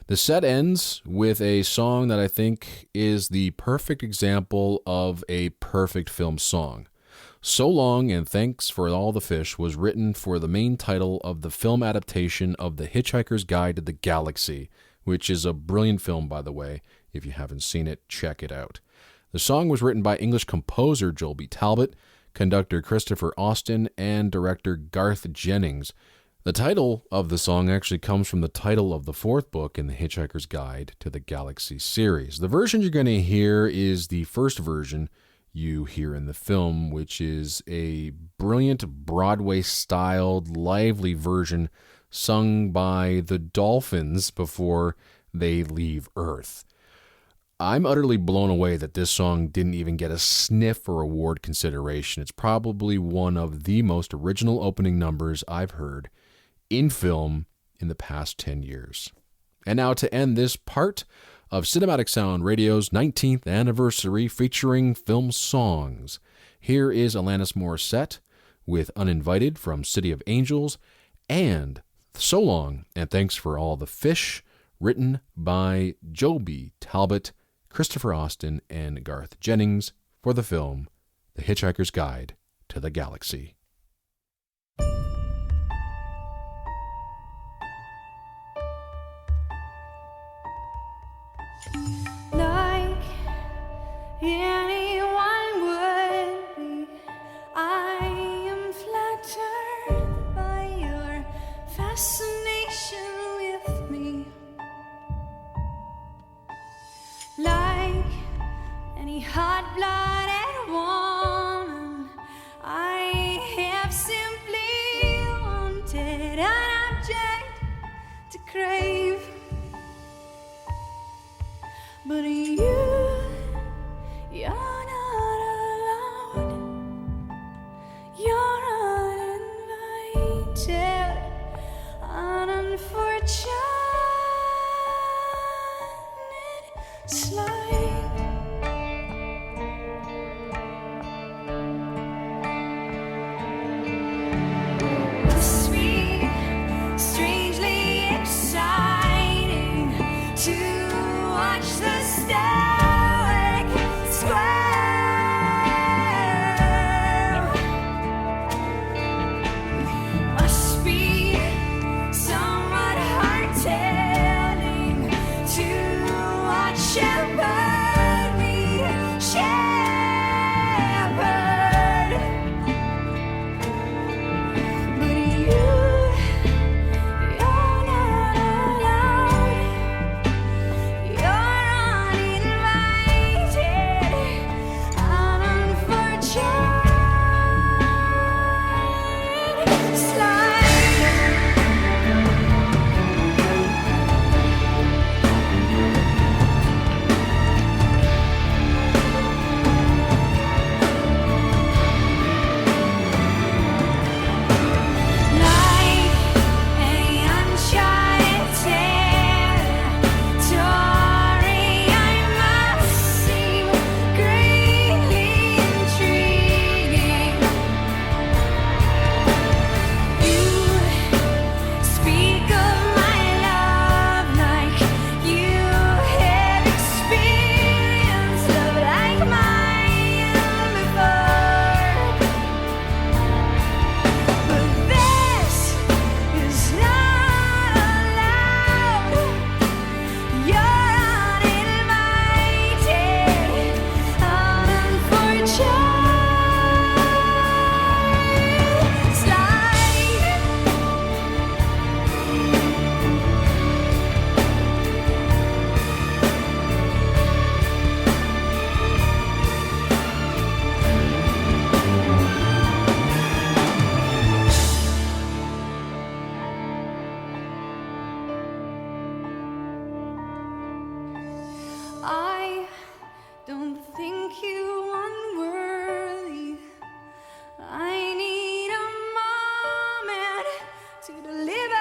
The set ends with a song that I think is the perfect example of a perfect film song. So Long and Thanks for All the Fish was written for the main title of the film adaptation of The Hitchhiker's Guide to the Galaxy, which is a brilliant film, by the way. If you haven't seen it, check it out. The song was written by English composer Joel B. Talbot, conductor Christopher Austin, and director Garth Jennings. The title of the song actually comes from the title of the fourth book in the Hitchhiker's Guide to the Galaxy series. The version you're going to hear is the first version you hear in the film, which is a brilliant Broadway-styled, lively version sung by the Dolphins before they leave Earth. I'm utterly blown away that this song didn't even get a sniff for award consideration. It's probably one of the most original opening numbers I've heard in film in the past 10 years. And now to end this part of Cinematic Sound Radio's 19th anniversary featuring film songs, here is Alanis Morissette with Uninvited from City of Angels and So Long and Thanks for All the Fish, written by Joel B. Talbot, Christopher Austin, and Garth Jennings for the film The Hitchhiker's Guide to the Galaxy. Like anyone would be, I am flattered by your fascination with me. Like any hot-blooded woman, I but you're not allowed. You're uninvited, unfortunate slide. Must be strangely exciting to watch the stoic square. Must be somewhat heart-telling to watch shepherd me shepherd. But you're not allowed. You're uninvited, unfortunate slide. Like an uncharted story, I must seem greatly intriguing. You speak of my love like you have experienced love like mine before. But this is not allowed. You're uninvited, unfortunate slide. I don't think you unworthy. I need a moment to deliberate.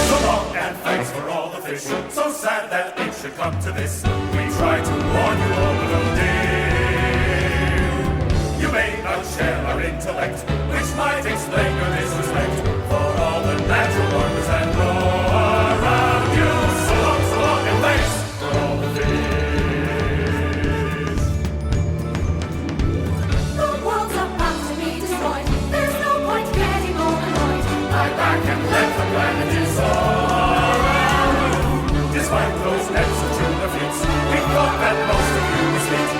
So long and thanks for all the fish. So sad that it should come to this. We try to warn you all, but oh dear. You may not share our intellect, which might explain your disrespect for all the natural wonders that grow around you. So long and thanks for all the fish. The world's about to be destroyed. There's no point getting all annoyed. Lie back and let the planet dissolve. Despite those nets of tuna fleets, we thought that most of you was fleet.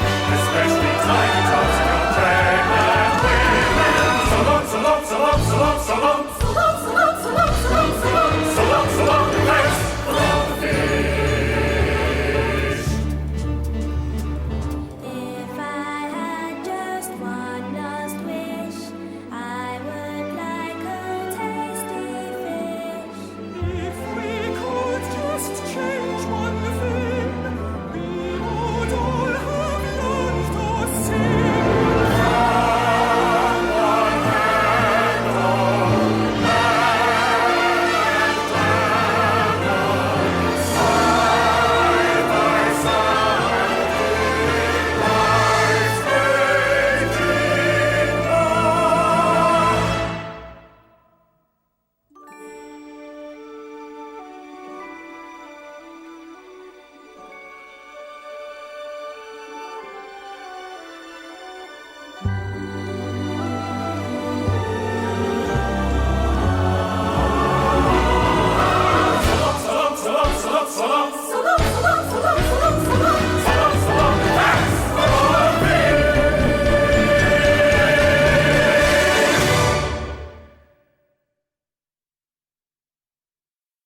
so long,